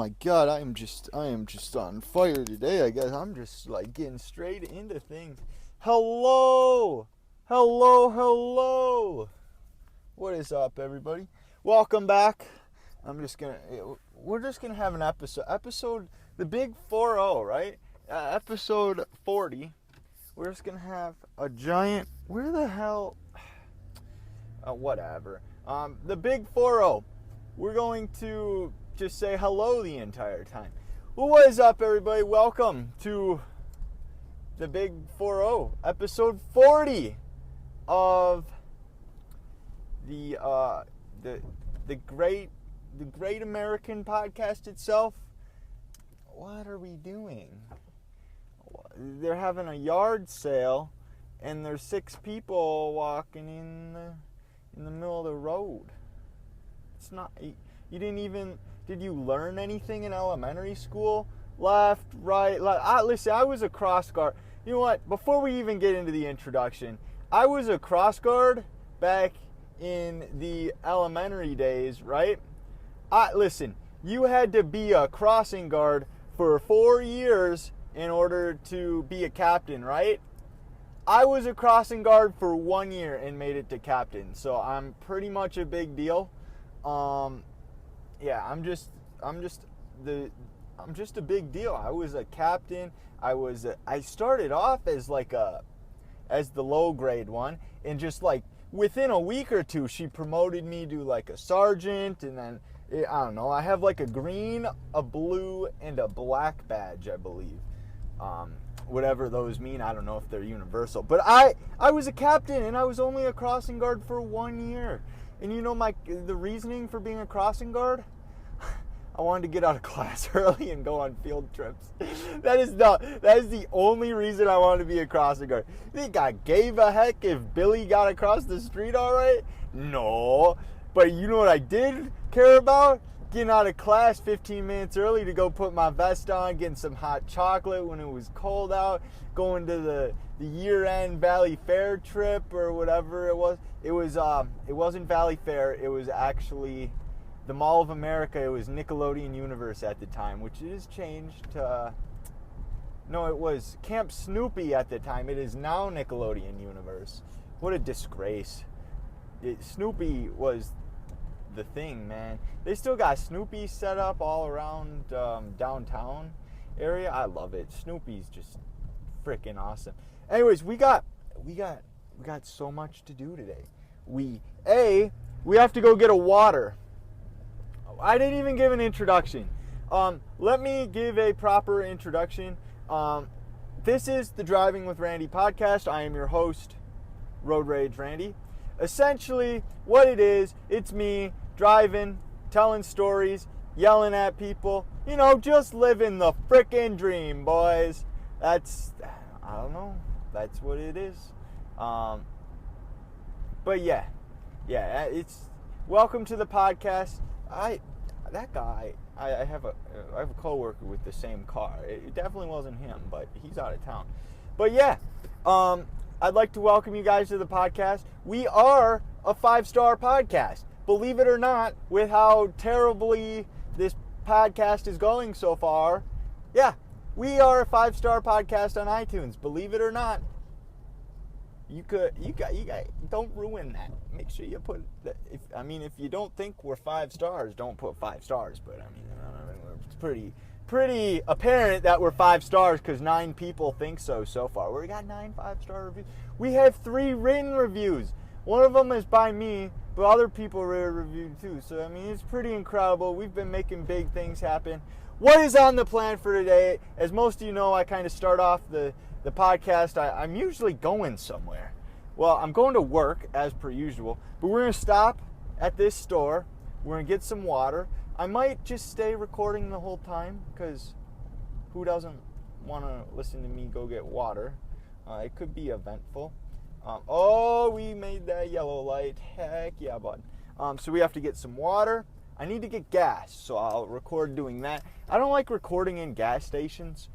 my God, I am just on fire today. I guess I'm just like getting straight into things. Hello, hello. What is up, everybody? Welcome back. We're just gonna have an episode, the big 40, right? Episode 40. We're just gonna have a giant. Where the hell? Whatever. The big 40. We're going to just say hello the entire time. Well, what is up, everybody? Welcome to the big 40, episode 40 of the great American podcast itself. What are we doing? They're having a yard sale, and there's 6 people walking in the middle of the road. It's not. You didn't even. Did you learn anything in elementary school? Left, right, left. Listen, I was a cross guard. You know what? Before we even get into the introduction, I was a cross guard back in the elementary days, right? Listen, you had to be a crossing guard for 4 years in order to be a captain, right? I was a crossing guard for 1 year and made it to captain, so I'm pretty much a big deal. Yeah, I'm just a big deal. I was a captain. I started off as the low grade one, and just like within a week or two, she promoted me to like a sergeant, and then I don't know. I have like a green, a blue, and a black badge, I believe. Whatever those mean, I don't know if they're universal. But I was a captain, and I was only a crossing guard for 1 year. And you know the reasoning for being a crossing guard? I wanted to get out of class early and go on field trips. That is the only reason I wanted to be a crossing guard. You think I gave a heck if Billy got across the street all right? No. But you know what I did care about? Getting out of class 15 minutes early to go put my vest on, getting some hot chocolate when it was cold out, going to the year-end Valley Fair trip or whatever it was. It wasn't Valley Fair. It was actually the Mall of America. It was Nickelodeon Universe at the time, which has changed to... No, it was Camp Snoopy at the time. It is now Nickelodeon Universe. What a disgrace. Snoopy was the thing, man. They still got Snoopy set up all around downtown area. I love it. Snoopy's just freaking awesome. Anyways, we got so much to do today. We have to go get a water. I didn't even give an introduction. Let me give a proper introduction. This is the Driving with Randy podcast. I am your host, Road Rage Randy. Essentially, what it is, it's me driving, telling stories, yelling at people, just living the frickin' dream, boys. I don't know, that's what it is. But yeah, it's welcome to the podcast. I have a coworker with the same car. It definitely wasn't him, but he's out of town. But yeah, I'd like to welcome you guys to the podcast. We are a 5-star podcast. Believe it or not, with how terribly this podcast is going so far, yeah, we are a 5-star podcast on iTunes. Believe it or not. You don't ruin that. Make sure you put if you don't think we're 5 stars, don't put 5 stars. But it's pretty apparent that we're 5 stars because 9 people think so far. We got 9 5-star reviews. We have 3 written reviews. One of them is by me, but other people reviewed too. So it's pretty incredible. We've been making big things happen. What is on the plan for today? As most of you know, I kind of start off the podcast. I'm usually going somewhere. Well, I'm going to work as per usual, but we're going to stop at this store. We're going to get some water. I might just stay recording the whole time because who doesn't want to listen to me go get water? It could be eventful. We made that yellow light. Heck yeah, bud. So we have to get some water. I need to get gas, so I'll record doing that. I don't like recording in gas stations.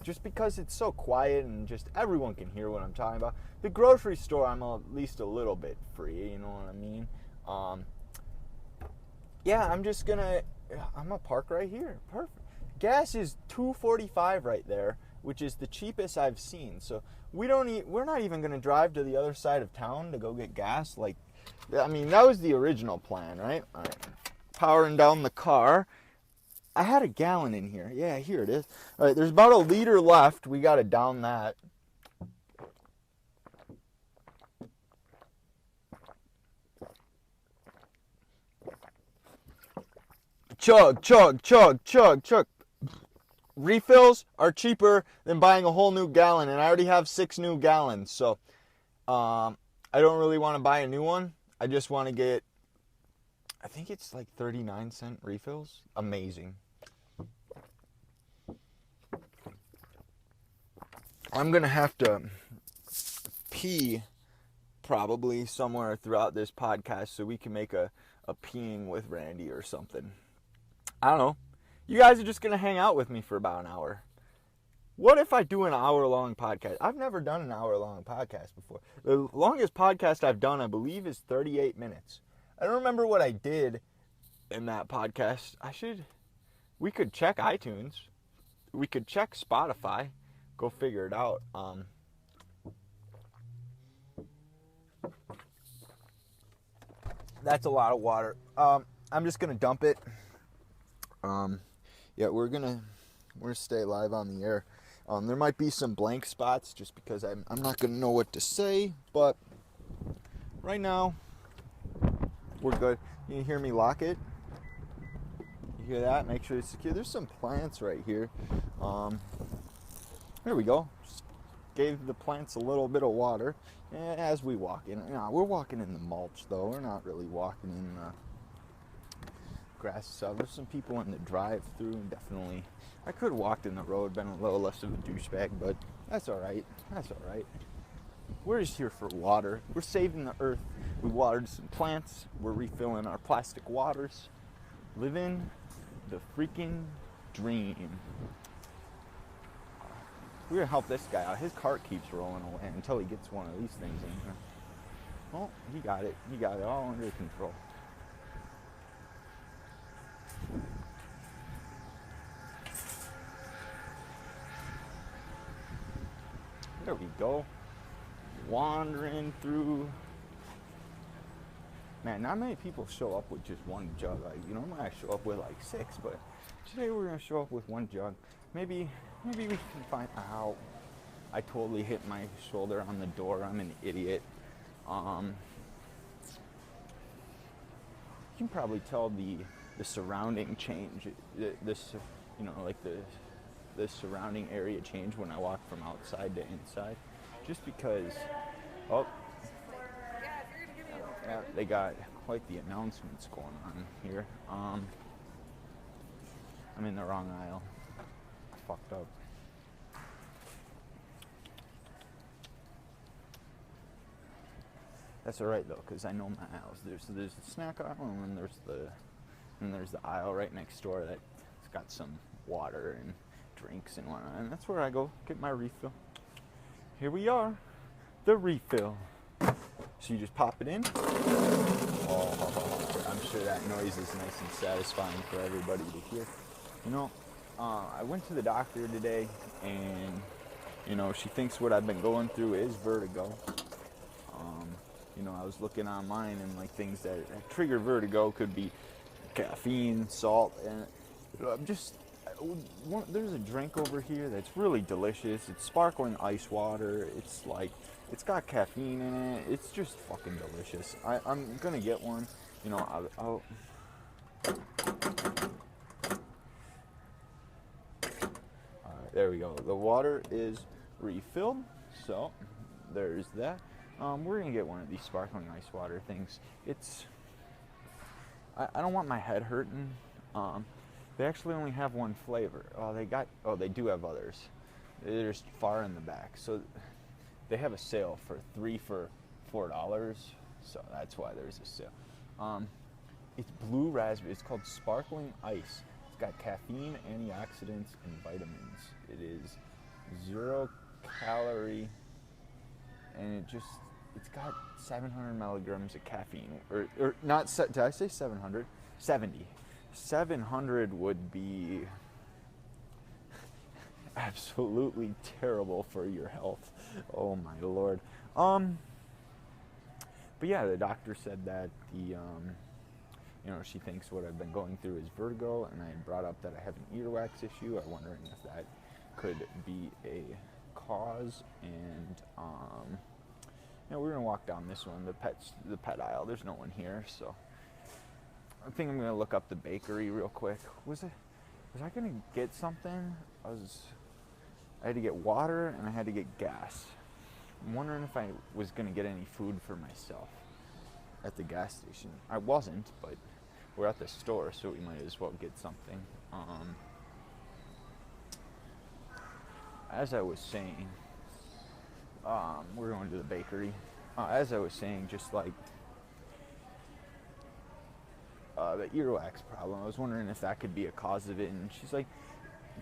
Just because it's so quiet and just everyone can hear what I'm talking about. The grocery store, I'm at least a little bit free, you know what I mean? Yeah, I'm just gonna I'm gonna park right here. Perfect. Gas is $2.45 right there, which is the cheapest I've seen. So we're not even gonna drive to the other side of town to go get gas. Like, I mean, that was the original plan, right? All right. Powering down the car. I had a gallon in here. Yeah, here it is. All right, there's about a liter left. We gotta down that. Chug, chug, chug, chug, chug. Refills are cheaper than buying a whole new gallon, and I already have 6 new gallons, so I don't really want to buy a new one. I just want to get, I think it's like 39-cent refills. Amazing. I'm gonna have to pee probably somewhere throughout this podcast so we can make a peeing with Randy or something. I don't know. You guys are just going to hang out with me for about an hour. What if I do an hour-long podcast? I've never done an hour-long podcast before. The longest podcast I've done, I believe, is 38 minutes. I don't remember what I did in that podcast. We could check iTunes. We could check Spotify. Go figure it out. That's a lot of water. I'm just going to dump it. Yeah, we're gonna stay live on the air. There might be some blank spots just because I'm not gonna know what to say, but right now we're good. You hear me lock it? You hear that? Make sure it's secure. There's some plants right here. There we go. Just gave the plants a little bit of water as we walk in. We're walking in the mulch though. We're not really walking in grass. So there's some people in the drive-through, and definitely I could have walked in the road, been a little less of a douchebag, but that's all right. That's all right. We're just here for water. We're saving the earth. We watered some plants. We're refilling our plastic waters. Living the freaking dream. We're gonna help this guy out. His cart keeps rolling away until he gets one of these things in here. Oh, he got it. He got it all under control. There we go. Wandering through. Man, not many people show up with just one jug. Like, normally I show up with like 6, but today we're gonna show up with one jug. Maybe we can find out. I totally hit my shoulder on the door. I'm an idiot. You can probably tell the surrounding change. The surrounding area change when I walk from outside to inside, just because. Oh, yeah, they got quite the announcements going on here. I'm in the wrong aisle. I fucked up. That's all right though, because I know my aisles. There's the snack aisle, and then there's the aisle right next door that's got some water and drinks and whatnot, and that's where I go get my refill. Here we are, the refill. So you just pop it in. Oh, I'm sure that noise is nice and satisfying for everybody to hear. I went to the doctor today, and she thinks what I've been going through is vertigo. I was looking online, and like things that trigger vertigo could be caffeine, salt, and there's a drink over here that's really delicious. It's sparkling ice water. It's got caffeine in it. It's just fucking delicious. I'm gonna get one. I'll there we go. The water is refilled, so there's that. We're gonna get one of these sparkling ice water things. I don't want my head hurting. They actually only have one flavor. They do have others. They're just far in the back. So they have a sale for 3 for $4. So that's why there's a sale. It's blue raspberry. It's called sparkling ice. It's got caffeine, antioxidants, and vitamins. It is 0 calorie, and it's got 700 milligrams of caffeine, or not. Did I say 700? 70. 700 would be absolutely terrible for your health. Oh my lord. But yeah, the doctor said that she thinks what I've been going through is vertigo, and I brought up that I have an earwax issue. I'm wondering if that could be a cause. And we're gonna walk down this one, the pet aisle. There's no one here, so I think I'm gonna look up the bakery real quick. Was I gonna get something? I had to get water and I had to get gas. I'm wondering if I was gonna get any food for myself at the gas station. I wasn't, but we're at the store, so we might as well get something. As I was saying, we're going to the bakery. As I was saying, just like the earwax problem, I was wondering if that could be a cause of it. And she's like,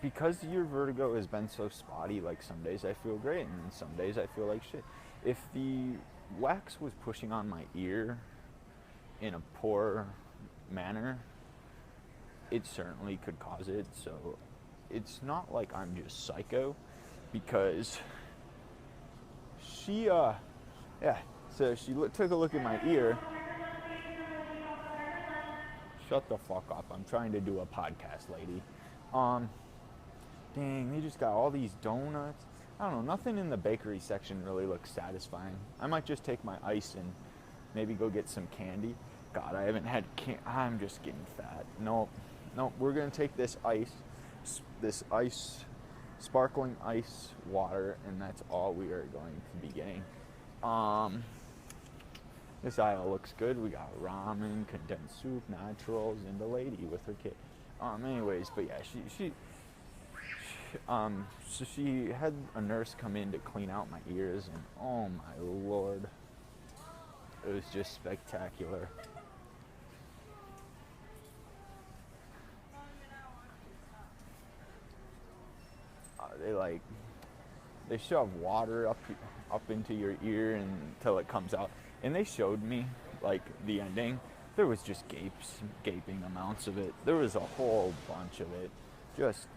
because your vertigo has been so spotty, like some days I feel great and some days I feel like shit. If the wax was pushing on my ear in a poor manner, it certainly could cause it. So it's not like I'm just psycho, because she took a look at my ear. Shut the fuck up, I'm trying to do a podcast, lady. Dang, they just got all these donuts. I don't know, nothing in the bakery section really looks satisfying. I might just take my ice and maybe go get some candy. God, I haven't had I'm just getting fat. Nope, we're gonna take this sparkling ice water, and that's all we are going to be getting. This aisle looks good. We got ramen, condensed soup, naturals, and the lady with her kid. Anyways, but yeah, so she had a nurse come in to clean out my ears, and oh my lord, it was just spectacular. They shove water up into your ear until it comes out, and they showed me like the ending. There was just gaping amounts of it. There was a whole bunch of it. Just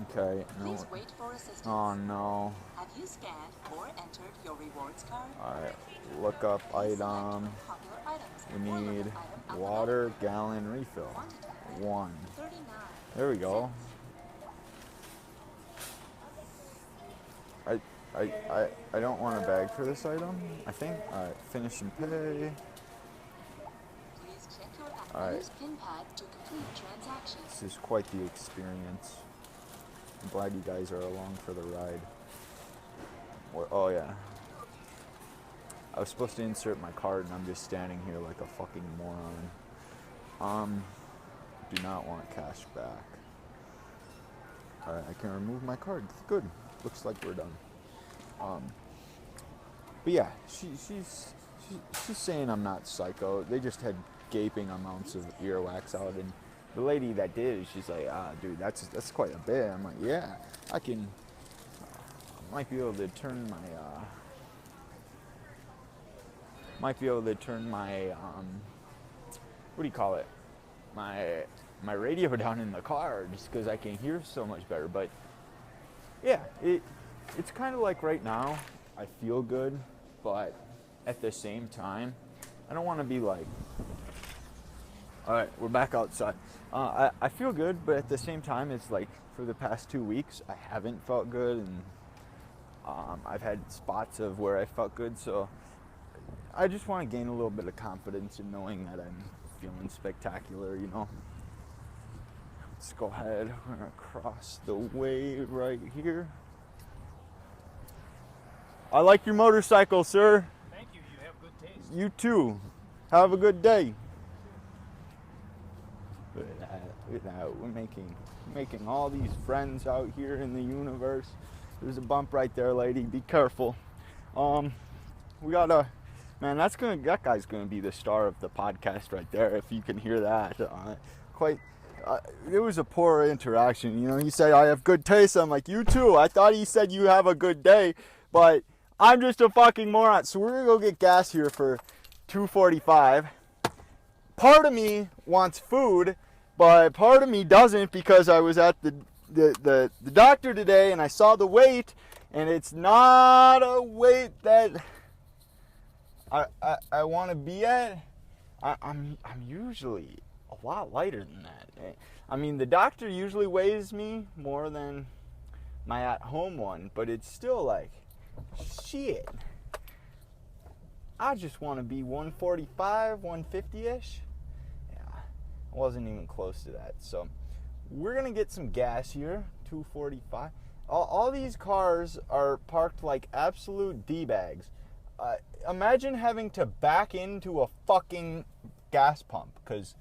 okay. No. Please wait for assistance. Oh no. Have you scanned or entered your rewards card? Alright, look up item. We need water gallon refill. 1. There we go. I don't want a bag for this item, I think. Alright, finish and pay. Please check your app. Alright. Use PIN pad to complete transactions. This is quite the experience. I'm glad you guys are along for the ride. Oh yeah. I was supposed to insert my card and I'm just standing here like a fucking moron. Do not want cash back. Alright, I can remove my card. Good. Looks like we're done. But yeah, she's saying I'm not psycho. They just had gaping amounts of earwax out, and the lady that did, she's like, dude, that's quite a bit. I'm like, yeah, I might be able to turn my what do you call it? My radio down in the car, just because I can hear so much better. But yeah, it's kind of like right now, I feel good, but at the same time, I don't want to be like, all right, we're back outside. I feel good, but at the same time, it's like for the past 2 weeks, I haven't felt good, and I've had spots of where I felt good, so I just want to gain a little bit of confidence in knowing that I'm feeling spectacular, you know. Let's go ahead. We're going to cross the way right here. I like your motorcycle, sir. Thank you. You have good taste. You too. Have a good day. Look at that. We're making all these friends out here in the universe. There's a bump right there, lady. Be careful. We got man, that guy's gonna be the star of the podcast right there. If you can hear that, it was a poor interaction. You know, he said, I have good taste. I'm like, you too. I thought he said you have a good day, but I'm just a fucking moron. So we're going to go get gas here for $2.45. Part of me wants food, but part of me doesn't because I was at the doctor today and I saw the weight, and it's not a weight that I want to be at. I'm usually a lot lighter than that. I mean, the doctor usually weighs me more than my at-home one, but it's still like, shit. I just want to be 145, 150-ish. Yeah, I wasn't even close to that. So we're going to get some gas here, 245. All these cars are parked like absolute D-bags. Imagine having to back into a fucking gas pump, because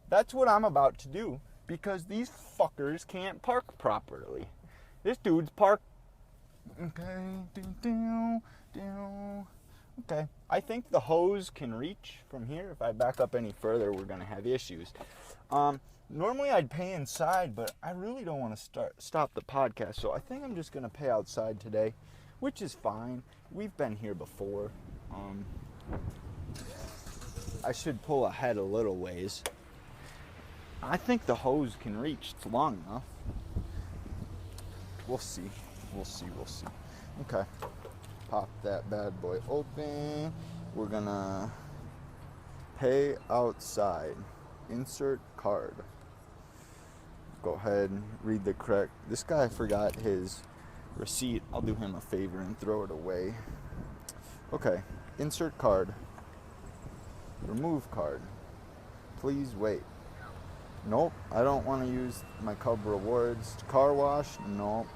that's what I'm about to do, because these fuckers can't park properly. This dude's parked. Okay, I think the hose can reach from here. If I back up any further, we're gonna have issues. Normally I'd pay inside, but I really don't want to stop the podcast, so I think I'm just gonna pay outside today, which is fine. We've been here before. I should pull ahead a little ways. I think the hose can reach. It's long enough. We'll see. Okay. Pop that bad boy open. We're gonna pay outside. Insert card. Go ahead and read the correct. This guy forgot his receipt. I'll do him a favor and throw it away. Okay. Insert card. Remove card. Please wait. Nope, I don't want to use my Cub Rewards. Car wash? No.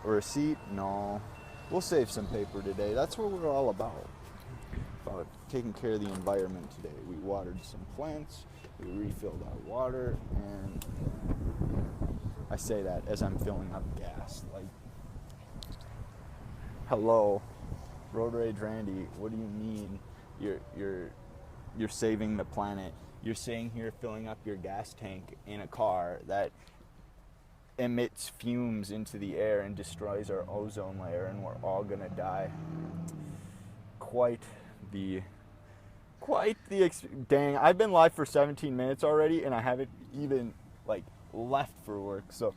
Receipt? No. We'll save some paper today. That's what we're all about. About taking care of the environment today. We watered some plants, we refilled our water, and I say that as I'm filling up gas. Like, hello, Road Rage Randy, what do you mean you're saving the planet? You're sitting here filling up your gas tank in a car that emits fumes into the air and destroys our ozone layer, and we're all gonna die. Dang, I've been live for 17 minutes already, and I haven't even left for work. So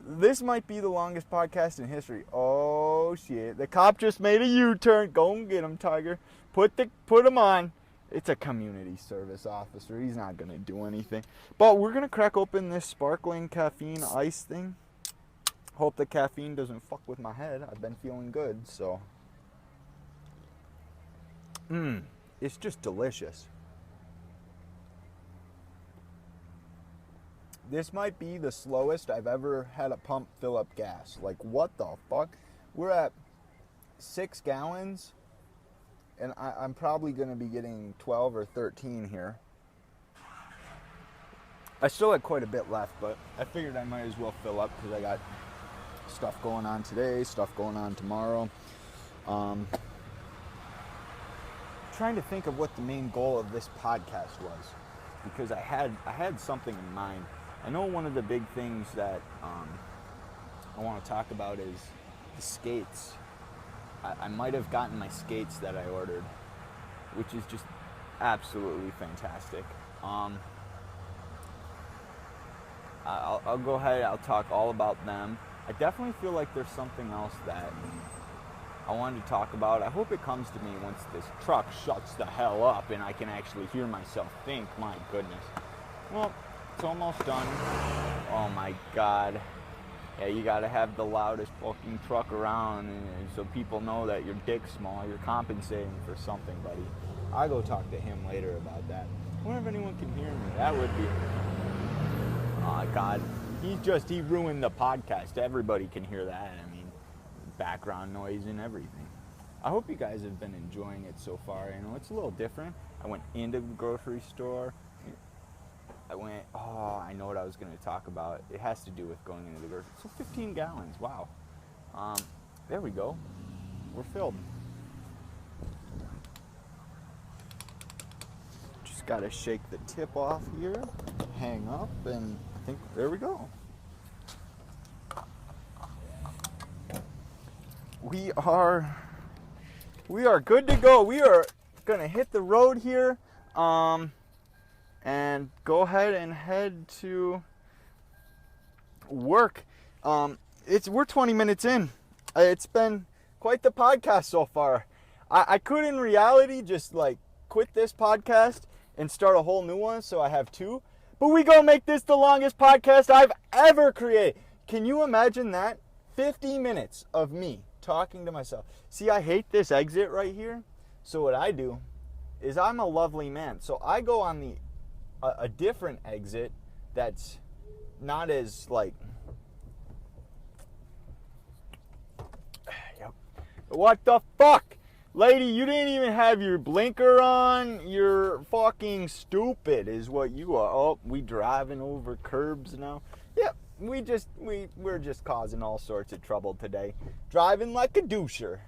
this might be the longest podcast in history. Oh shit! The cop just made a U-turn. Go and get him, Tiger. Put him on. It's a community service officer. He's not going to do anything. But we're going to crack open this sparkling caffeine ice thing. Hope the caffeine doesn't fuck with my head. I've been feeling good, so. It's just delicious. This might be the slowest I've ever had a pump fill up gas. Like, what the fuck? We're at 6 gallons. And I'm probably going to be getting 12 or 13 here. I still had quite a bit left, but I figured I might as well fill up because I got stuff going on today, stuff going on tomorrow. Trying to think of what the main goal of this podcast was, because I had something in mind. I know one of the big things that I want to talk about is the skates. I might have gotten my skates that I ordered, which is just absolutely fantastic. I'll go ahead, I'll talk all about them. I definitely feel like there's something else that I wanted to talk about. I hope it comes to me once this truck shuts the hell up and I can actually hear myself think. My goodness. Well, it's almost done. Oh my god. Yeah, you gotta have the loudest fucking truck around, and so people know that your dick's small. You're compensating for something, buddy. I'll go talk to him later about that. I wonder if anyone can hear me. That would be... Oh, God. He ruined the podcast. Everybody can hear that. I mean, background noise and everything. I hope you guys have been enjoying it so far. You know, it's a little different. I went into the grocery store. I know what I was going to talk about. It has to do with going into the grocery. So 15 gallons, wow. There we go. We're filled. Just got to shake the tip off here, hang up, and I think there we go. We are good to go. We are gonna hit the road here, and go ahead and head to work. We're 20 minutes in. It's been quite the podcast so far. I could in reality just like quit this podcast and start a whole new one so I have two. But we gonna make this the longest podcast I've ever created. Can you imagine that? 50 minutes of me talking to myself. See, I hate this exit right here. So what I do is I'm a lovely man. So I go on a different exit that's not as like... Yep. What the fuck? Lady, you didn't even have your blinker on. You're fucking stupid is what you are. Oh, we driving over curbs now. Yep, we're just causing all sorts of trouble today. Driving like a doucher.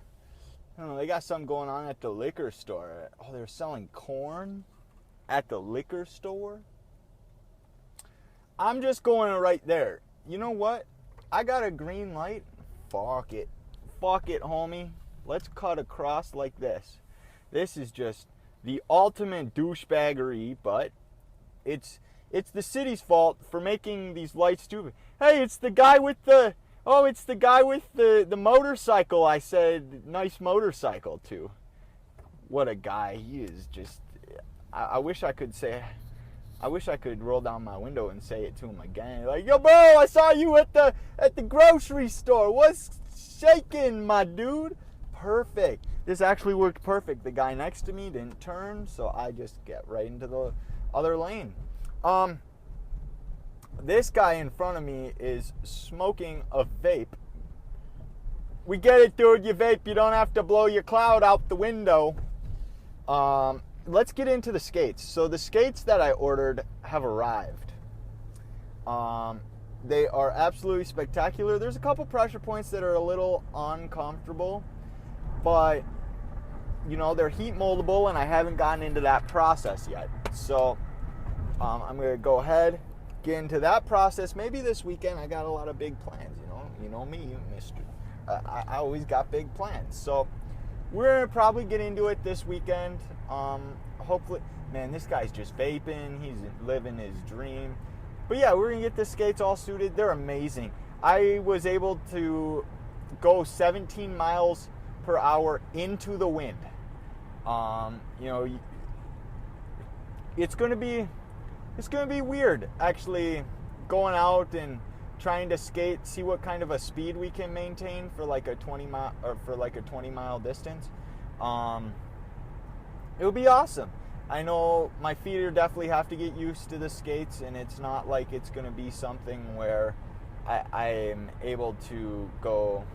I don't know, they got something going on at the liquor store. Oh, they're selling corn at the liquor store? I'm just going right there. You know what? I got a green light. Fuck it. Fuck it, homie. Let's cut across like this. This is just the ultimate douchebaggery, but it's the city's fault for making these lights stupid. Hey, it's the guy with the motorcycle I said nice motorcycle to. What a guy. He is just... I wish I could roll down my window and say it to him again. Like, yo, bro, I saw you at the grocery store. What's shaking, my dude? Perfect. This actually worked perfect. The guy next to me didn't turn, so I just get right into the other lane. This guy in front of me is smoking a vape. We get it, dude. You vape. You don't have to blow your cloud out the window. Let's get into the skates. So the skates that I ordered have arrived. They are absolutely spectacular. There's a couple pressure points that are a little uncomfortable, but you know, they're heat moldable and I haven't gotten into that process yet. So I'm going to go ahead, get into that process. Maybe this weekend. I got a lot of big plans, you know me, mister. I always got big plans. So we're going to probably get into it this weekend. Hopefully, man, this guy's just vaping. He's living his dream. But yeah, we're going to get the skates all suited. They're amazing. I was able to go 17 miles per hour into the wind. You know, it's going to be weird actually going out and trying to skate, see what kind of a speed we can maintain for like a 20 mile distance. It'll be awesome. I know my feet are definitely have to get used to the skates, and it's not like it's going to be something where I am able to go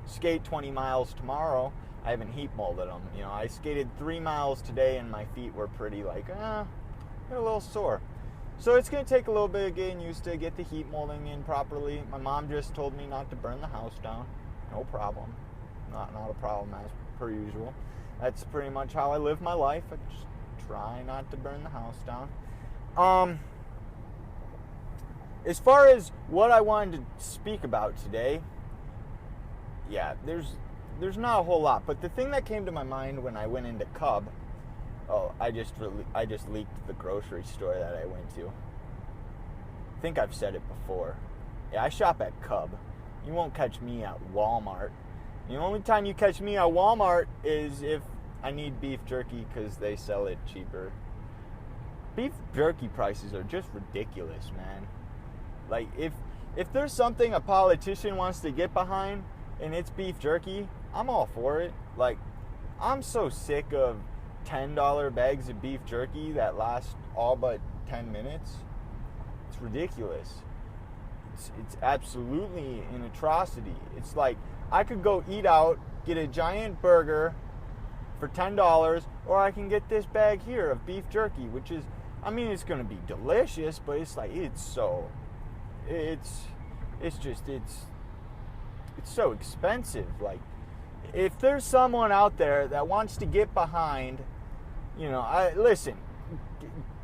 skate 20 miles tomorrow. I haven't heat molded them. You know, I skated 3 miles today and my feet were pretty like, they're a little sore. So it's going to take a little bit of getting used to get the heat molding in properly. My mom just told me not to burn the house down. No problem. Not a problem as per usual. That's pretty much how I live my life. I just try not to burn the house down. As far as what I wanted to speak about today, yeah, there's not a whole lot. But the thing that came to my mind when I went into Cub, I just leaked the grocery store that I went to. I think I've said it before. Yeah, I shop at Cub. You won't catch me at Walmart. The only time you catch me at Walmart is if I need beef jerky because they sell it cheaper. Beef jerky prices are just ridiculous, man. Like, if there's something a politician wants to get behind and it's beef jerky, I'm all for it. Like, I'm so sick of $10 bags of beef jerky that last all but 10 minutes. It's ridiculous. It's absolutely an atrocity. It's like I could go eat out, get a giant burger for $10, or I can get this bag here of beef jerky, which is, I mean, it's going to be delicious, but it's like, it's so expensive. Like, if there's someone out there that wants to get behind, you know, listen,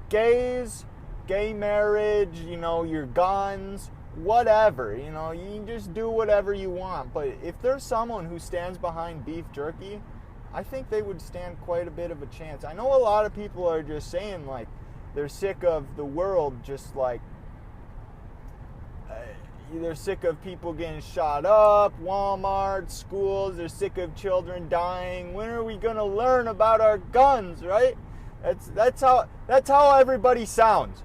gays gay marriage, your guns, whatever. You can just do whatever you want. But if there's someone who stands behind beef jerky, I think they would stand quite a bit of a chance. I know a lot of people are just saying, like, they're sick of the world just like, they're sick of people getting shot up, Walmart, schools, they're sick of children dying. When are we going to learn about our guns, right? That's how everybody sounds.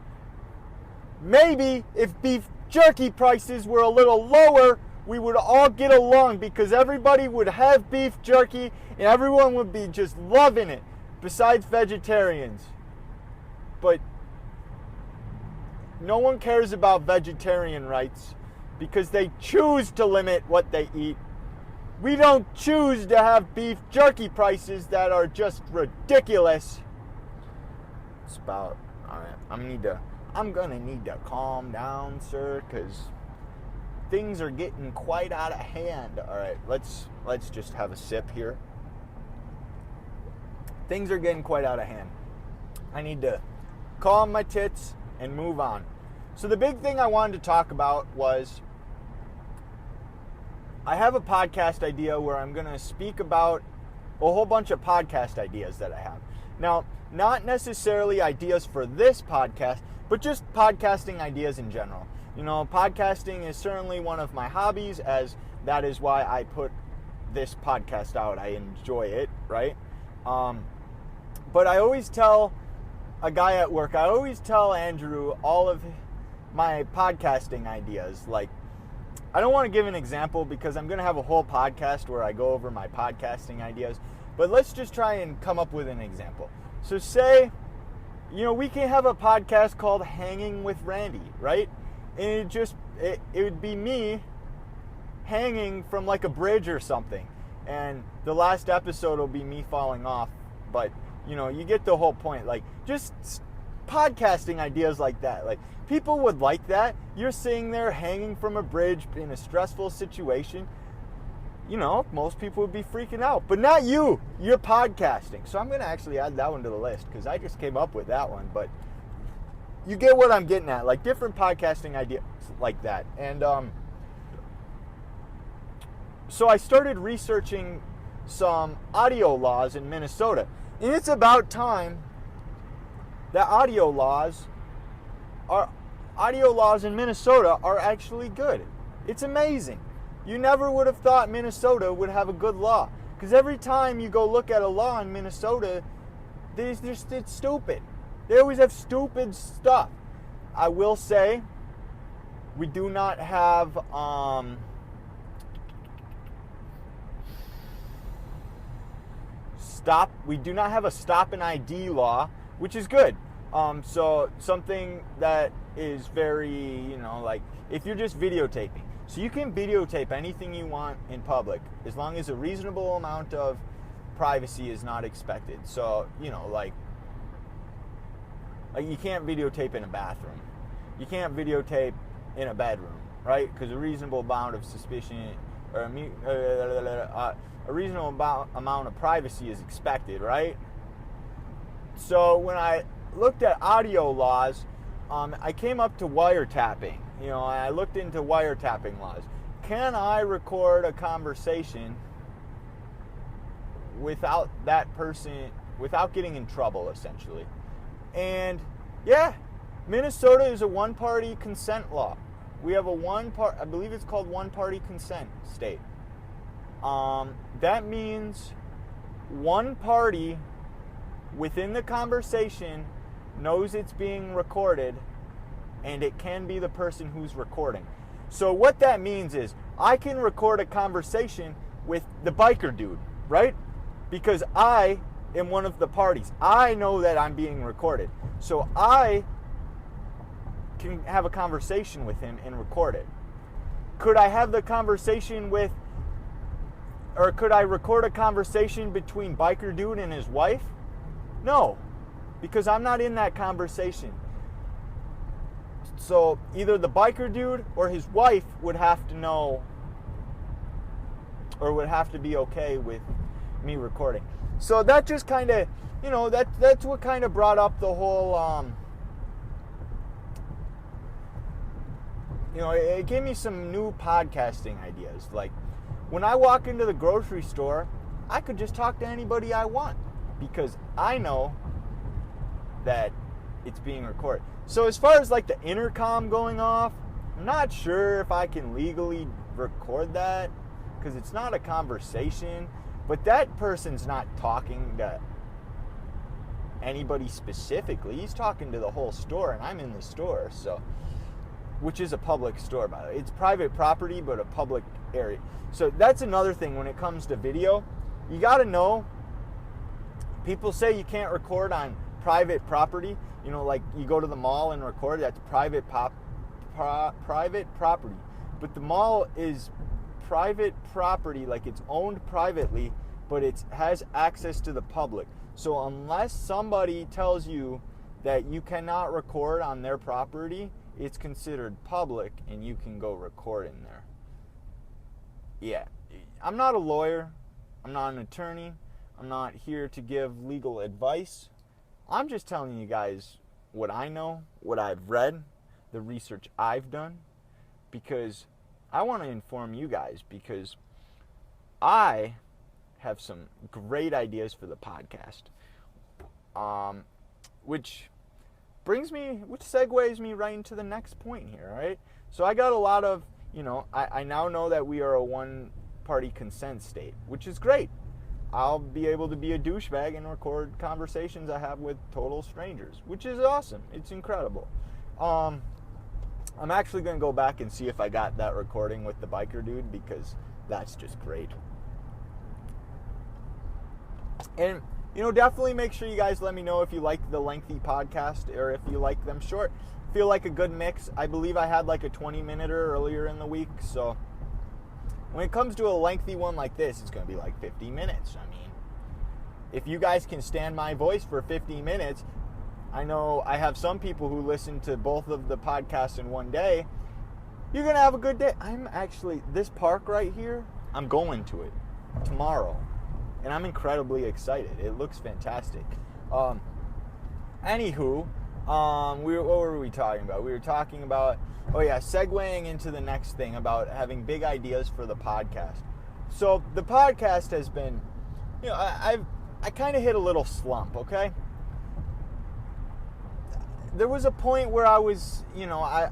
Maybe if beef jerky prices were a little lower, we would all get along because everybody would have beef jerky and everyone would be just loving it, besides vegetarians. But no one cares about vegetarian rights because they choose to limit what they eat. We don't choose to have beef jerky prices that are just ridiculous. It's about, all right, I'm gonna need to calm down, sir, because things are getting quite out of hand. All right, let's just have a sip here. Things are getting quite out of hand. I need to calm my tits and move on. So the big thing I wanted to talk about was I have a podcast idea where I'm going to speak about a whole bunch of podcast ideas that I have. Now, not necessarily ideas for this podcast, but just podcasting ideas in general. Podcasting is certainly one of my hobbies, as that is why I put this podcast out. I enjoy it, right? But I always tell a guy at work, I always tell Andrew all of my podcasting ideas. Like, I don't want to give an example because I'm going to have a whole podcast where I go over my podcasting ideas. But let's just try and come up with an example. So say, we can have a podcast called Hanging with Randy, right? And it would be me hanging from like a bridge or something. And the last episode will be me falling off. But, you get the whole point. Like, just podcasting ideas like that. Like, people would like that. You're sitting there hanging from a bridge in a stressful situation. Most people would be freaking out. But not you. You're podcasting. So I'm going to actually add that one to the list because I just came up with that one. But you get what I'm getting at. Like, different podcasting ideas like that. And so I started researching some audio laws in Minnesota. And it's about time that audio laws in Minnesota are actually good. It's amazing. You never would have thought Minnesota would have a good law. Because every time you go look at a law in Minnesota, it's stupid. They always have stupid stuff. I will say, we do not have we do not have a stop and ID law, which is good. So something that is very, like if you're just videotaping. So you can videotape anything you want in public as long as a reasonable amount of privacy is not expected. So, like you can't videotape in a bathroom. You can't videotape in a bedroom, right? Because a reasonable amount of suspicion or a reasonable amount of privacy is expected, right? So when I looked at audio laws, I came up to wiretapping. I looked into wiretapping laws. Can I record a conversation without that person, without getting in trouble, essentially? And yeah, Minnesota is a one-party consent law. We have I believe it's called one-party consent state. That means one party within the conversation knows it's being recorded, and it can be the person who's recording. So what that means is I can record a conversation with the biker dude, right? Because I am one of the parties. I know that I'm being recorded. So I can have a conversation with him and record it. Could I have the conversation could I record a conversation between biker dude and his wife? No, because I'm not in that conversation. So either the biker dude or his wife would have to know, or would have to be okay with me recording. So that just kind of, that's what kind of brought up the whole it gave me some new podcasting ideas. Like, when I walk into the grocery store, I could just talk to anybody I want because I know that it's being recorded. So as far as like the intercom going off, I'm not sure if I can legally record that because it's not a conversation, but that person's not talking to anybody specifically. He's talking to the whole store, and I'm in the store, so, which is a public store, by the way. It's private property, but a public area. So that's another thing when it comes to video. You got to know, people say you can't record on private property. Like you go to the mall and record, that's private property. But the mall is private property, like it's owned privately, but it has access to the public. So unless somebody tells you that you cannot record on their property, it's considered public and you can go record in there. Yeah, I'm not a lawyer. I'm not an attorney. I'm not here to give legal advice. I'm just telling you guys what I know, what I've read, the research I've done, because I want to inform you guys, because I have some great ideas for the podcast, which segues me right into the next point here, all right? So I got a lot of, I now know that we are a one-party consent state, which is great. I'll be able to be a douchebag and record conversations I have with total strangers, which is awesome. It's incredible. I'm actually going to go back and see if I got that recording with the biker dude, because that's just great. And, definitely make sure you guys let me know if you like the lengthy podcast or if you like them short. Feel like a good mix. I believe I had like a 20-minuter earlier in the week, so when it comes to a lengthy one like this, it's going to be like 50 minutes. I mean, if you guys can stand my voice for 50 minutes, I know I have some people who listen to both of the podcasts in one day. You're going to have a good day. This park right here, I'm going to it tomorrow. And I'm incredibly excited. It looks fantastic. Anywho, what were we talking about? We were talking about, segueing into the next thing about having big ideas for the podcast. So the podcast has been, I kind of hit a little slump, okay? There was a point where I was, I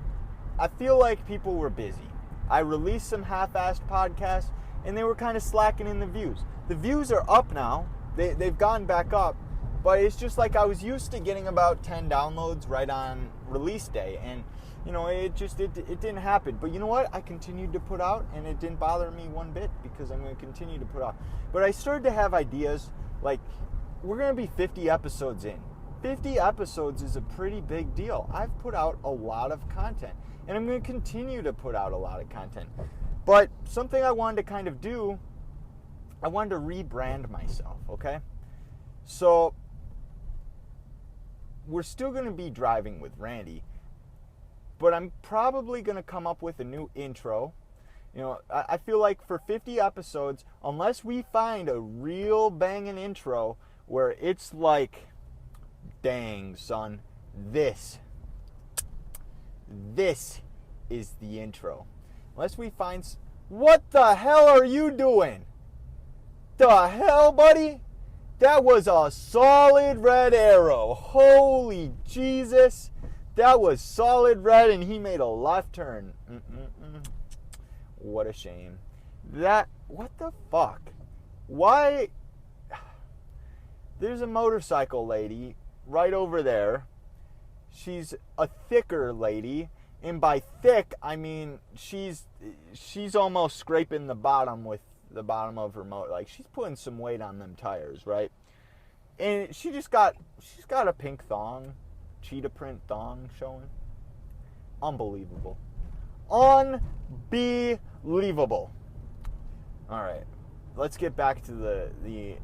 feel like people were busy. I released some half-assed podcasts, and they were kind of slacking in the views. The views are up now. They've gone back up. But it's just like I was used to getting about 10 downloads right on release day. And, it didn't happen. But you know what? I continued to put out, and it didn't bother me one bit because I'm going to continue to put out. But I started to have ideas like, we're going to be 50 episodes in. 50 episodes is a pretty big deal. I've put out a lot of content, and I'm going to continue to put out a lot of content. But something I wanted to kind of do, I wanted to rebrand myself, okay? So we're still going to be driving with Randy, but I'm probably going to come up with a new intro. I feel like for 50 episodes, unless we find a real banging intro where it's like, dang, son, this is the intro. Unless we find... What the hell are you doing? The hell, buddy? That was a solid red arrow. Holy Jesus. That was solid red, and he made a left turn. What a shame. What the fuck? Why? There's a motorcycle lady right over there. She's a thicker lady. And by thick, I mean she's almost scraping the bottom with the bottom of her motor. Like, she's putting some weight on them tires, right? And she's got a pink thong, cheetah print thong showing. Unbelievable. Unbelievable. All right, let's get back to the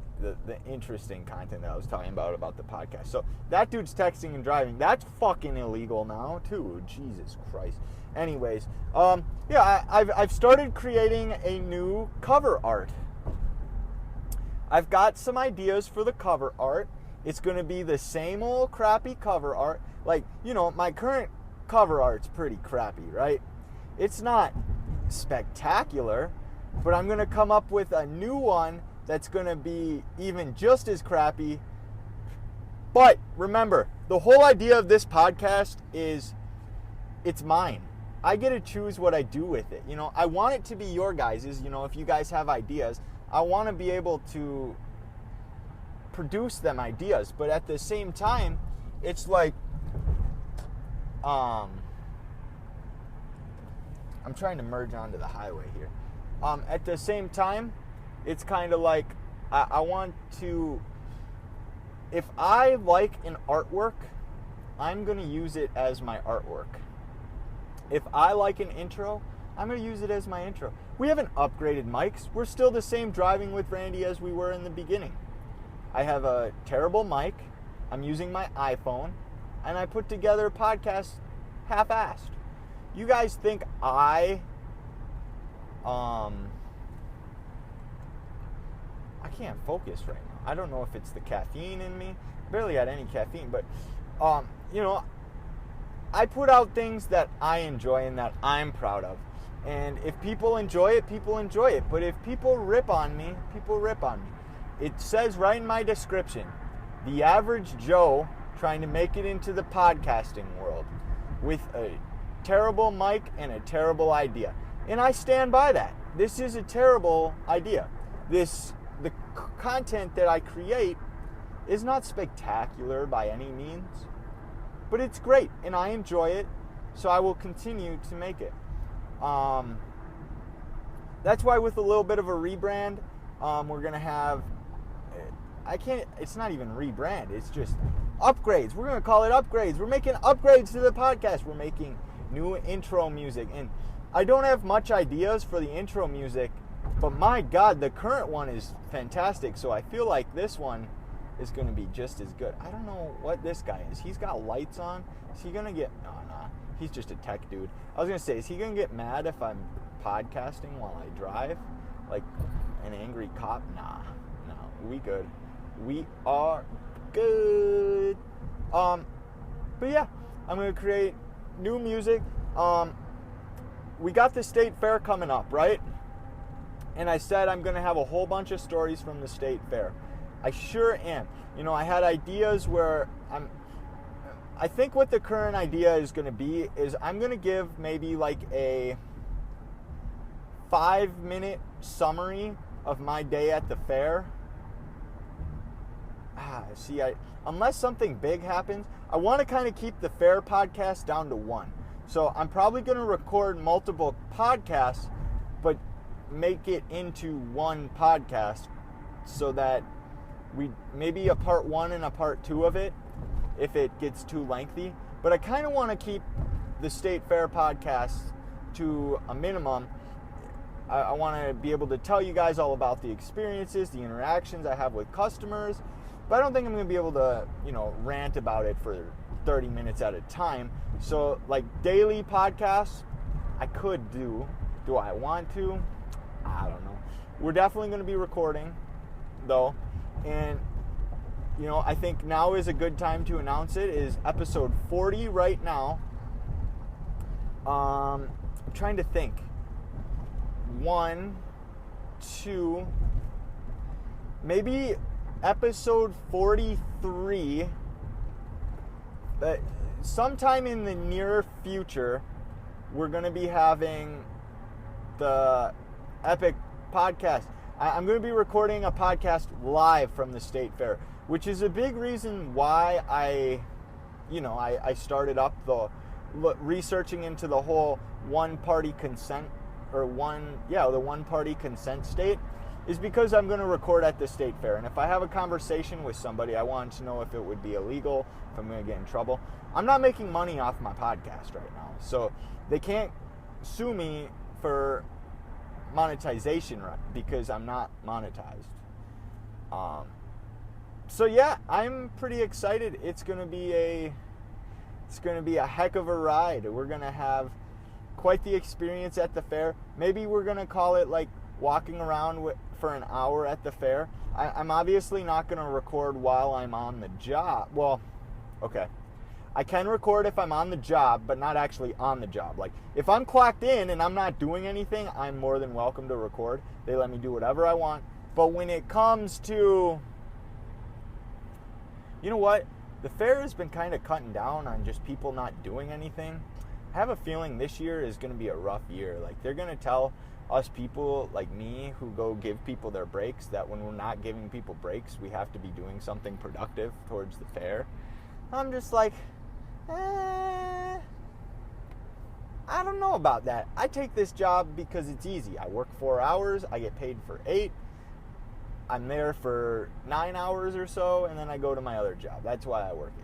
interesting content that I was talking about the podcast. So that dude's texting and driving. That's fucking illegal now too. Jesus Christ. Anyways, I've started creating a new cover art. I've got some ideas for the cover art. It's going to be the same old crappy cover art. Like, my current cover art's pretty crappy, right? It's not spectacular, but I'm going to come up with a new one that's going to be even just as crappy. But remember, the whole idea of this podcast is it's mine. I get to choose what I do with it. You know, I want it to be your guys's. You know, if you guys have ideas, I want to be able to produce them ideas. But at the same time, it's like, I'm trying to merge onto the highway here. At the same time, it's kind of like I want to, if I like an artwork, I'm going to use it as my artwork. If I like an intro, I'm going to use it as my intro. We haven't upgraded mics. We're still the same driving with Randy as we were in the beginning. I have a terrible mic. I'm using my iPhone. And I put together a podcast half-assed. You guys think I can't focus right now. I don't know if it's the caffeine in me. Barely had any caffeine, but you know, I put out things that I enjoy and that I'm proud of. And if people enjoy it, people enjoy it. But if people rip on me, people rip on me. It says right in my description, the average Joe trying to make it into the podcasting world with a terrible mic and a terrible idea. And I stand by that. This is a terrible idea. The content that I create is not spectacular by any means, but it's great and I enjoy it, so I will continue to make it. That's why with a little bit of a rebrand, we're going to have, it's not even rebrand, it's just upgrades. We're going to call it upgrades. We're making upgrades to the podcast. We're making new intro music, and I don't have much ideas for the intro music, but my God, the current one is fantastic, so I feel like this one is going to be just as good. I don't know what this guy is. He's got lights on. Is he going to get... No. He's just a tech dude. I was going to say, is he going to get mad if I'm podcasting while I drive? Like an angry cop? Nah. No. We good. We are good. But yeah, I'm going to create new music. We got the state fair coming up, right? And I said I'm going to have a whole bunch of stories from the state fair. I sure am. You know, I had ideas where I think what the current idea is going to be is I'm going to give maybe like a 5-minute summary of my day at the fair. Unless something big happens, I want to kind of keep the fair podcast down to one. So I'm probably going to record multiple podcasts, but make it into one podcast so that we maybe a part 1 and a part 2 of it if it gets too lengthy. But I kind of want to keep the State Fair podcast to a minimum. I want to be able to tell you guys all about the experiences, the interactions I have with customers, but I don't think I'm going to be able to, rant about it for 30 minutes at a time. So like daily podcasts, I could do. Do I want to? I don't know. We're definitely going to be recording though. And I think now is a good time to announce it. It is episode 40 right now. I'm trying to think. 1, 2, maybe episode 43. But sometime in the near future, we're going to be having the Epic podcast. I'm going to be recording a podcast live from the State Fair, which is a big reason why I started up the researching into the whole one-party consent the one-party consent state, is because I'm going to record at the State Fair. And if I have a conversation with somebody, I want to know if it would be illegal, if I'm going to get in trouble. I'm not making money off my podcast right now, so they can't sue me for monetization because I'm not monetized. So yeah, I'm pretty excited. It's going to be a heck of a ride. We're going to have quite the experience at the fair. Maybe we're going to call it like walking around for an hour at the fair. I'm obviously not going to record while I'm on the job. Well, okay. I can record if I'm on the job, but not actually on the job. Like, if I'm clocked in and I'm not doing anything, I'm more than welcome to record. They let me do whatever I want. But when it comes to, you know what? The fair has been kind of cutting down on just people not doing anything. I have a feeling this year is going to be a rough year. Like, they're going to tell us people like me who go give people their breaks that when we're not giving people breaks, we have to be doing something productive towards the fair. I'm just like, I don't know about that. I take this job because it's easy. I work 4 hours, I get paid for 8. I'm there for 9 hours or so, and then I go to my other job. That's why I work it.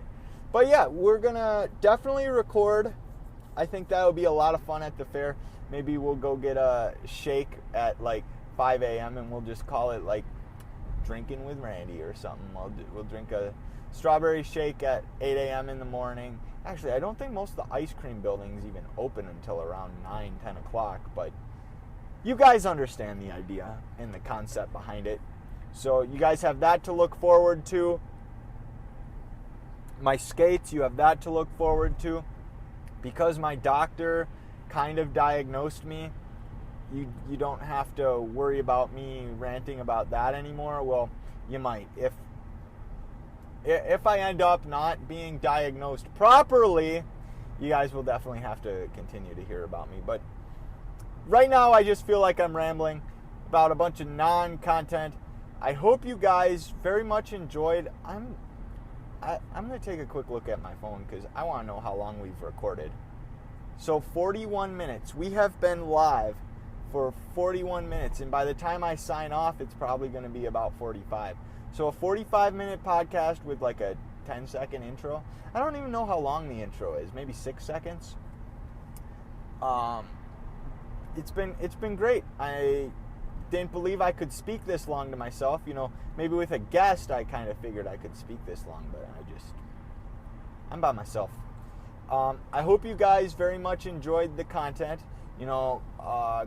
But yeah, we're gonna definitely record. I think that would be a lot of fun at the fair. Maybe we'll go get a shake at like 5 a.m. and we'll just call it like drinking with Randy or something. We'll drink a strawberry shake at 8 a.m. in the morning. Actually, I don't think most of the ice cream buildings even open until around 9, 10 o'clock, but you guys understand the idea and the concept behind it. So you guys have that to look forward to. My skates, you have that to look forward to. Because my doctor kind of diagnosed me, you don't have to worry about me ranting about that anymore. Well, you might. If I end up not being diagnosed properly, you guys will definitely have to continue to hear about me. But right now, I just feel like I'm rambling about a bunch of non-content. I hope you guys very much enjoyed. I'm going to take a quick look at my phone because I want to know how long we've recorded. So 41 minutes. We have been live for 41 minutes, and by the time I sign off, it's probably going to be about 45. So a 45-minute podcast with like a 10-second intro. I don't even know how long the intro is. Maybe 6 seconds. It's been great. I didn't believe I could speak this long to myself. You know, maybe with a guest, I kind of figured I could speak this long, but I'm by myself. I hope you guys very much enjoyed the content. You know,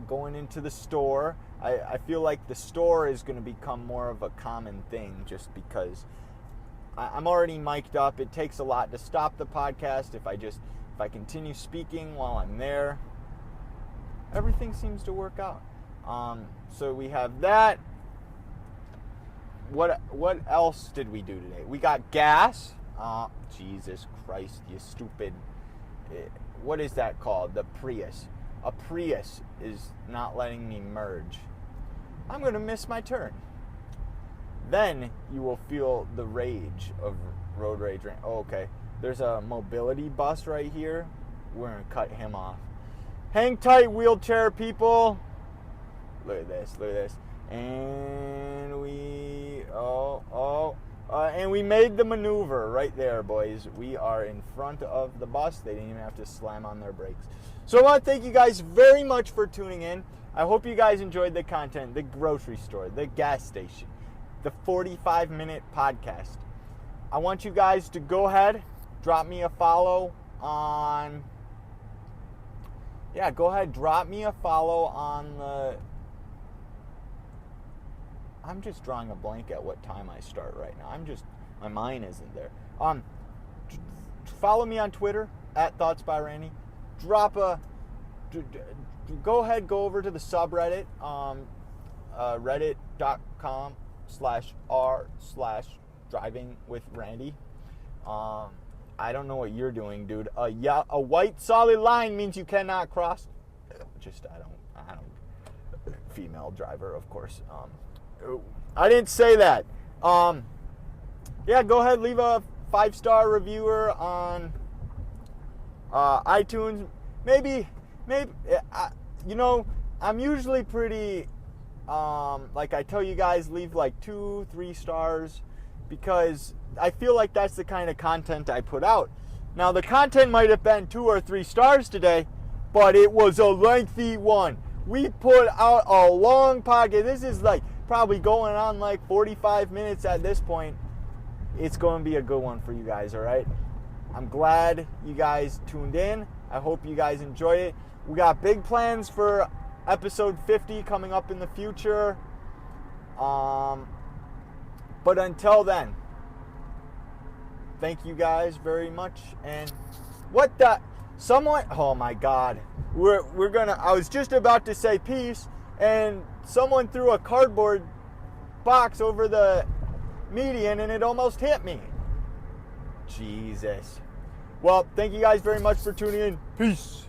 going into the store, I feel like the store is going to become more of a common thing just because I'm already mic'd up. It takes a lot to stop the podcast. If I continue speaking while I'm there, everything seems to work out. So we have that. What else did we do today? We got gas. Jesus Christ, you stupid. What is that called? The Prius. A Prius is not letting me merge. I'm going to miss my turn. Then you will feel the rage of road rage. Oh, okay. There's a mobility bus right here. We're going to cut him off. Hang tight, wheelchair people. Look at this. And we made the maneuver right there, boys. We are in front of the bus. They didn't even have to slam on their brakes. So I want to thank you guys very much for tuning in. I hope you guys enjoyed the content, the grocery store, the gas station, the 45-minute podcast. I want you guys to go ahead, drop me a follow on... Yeah, go ahead, drop me a follow on the... I'm just drawing a blank at what time I start right now. My mind isn't there. Follow me on Twitter, @ThoughtsByRandy. Go ahead, go over to the subreddit, reddit.com/r/drivingwithrandy. I don't know what you're doing, dude. A white solid line means you cannot cross. I don't. Female driver, of course. I didn't say that. Yeah, go ahead, leave a 5-star reviewer on iTunes. Maybe, you know, I'm usually pretty, like I tell you guys, leave like 2-3 stars because I feel like that's the kind of content I put out. Now, the content might have been 2 or 3 stars today, but it was a lengthy one. We put out a long podcast. This is like probably going on like 45 minutes at this point. It's going to be a good one for you guys, all right? I'm glad you guys tuned in. I hope you guys enjoyed it. We got big plans for episode 50 coming up in the future. But until then, thank you guys very much. And what the? Someone, oh my God. We're gonna, I was just about to say peace, and someone threw a cardboard box over the median and it almost hit me. Jesus. Well, thank you guys very much for tuning in. Peace.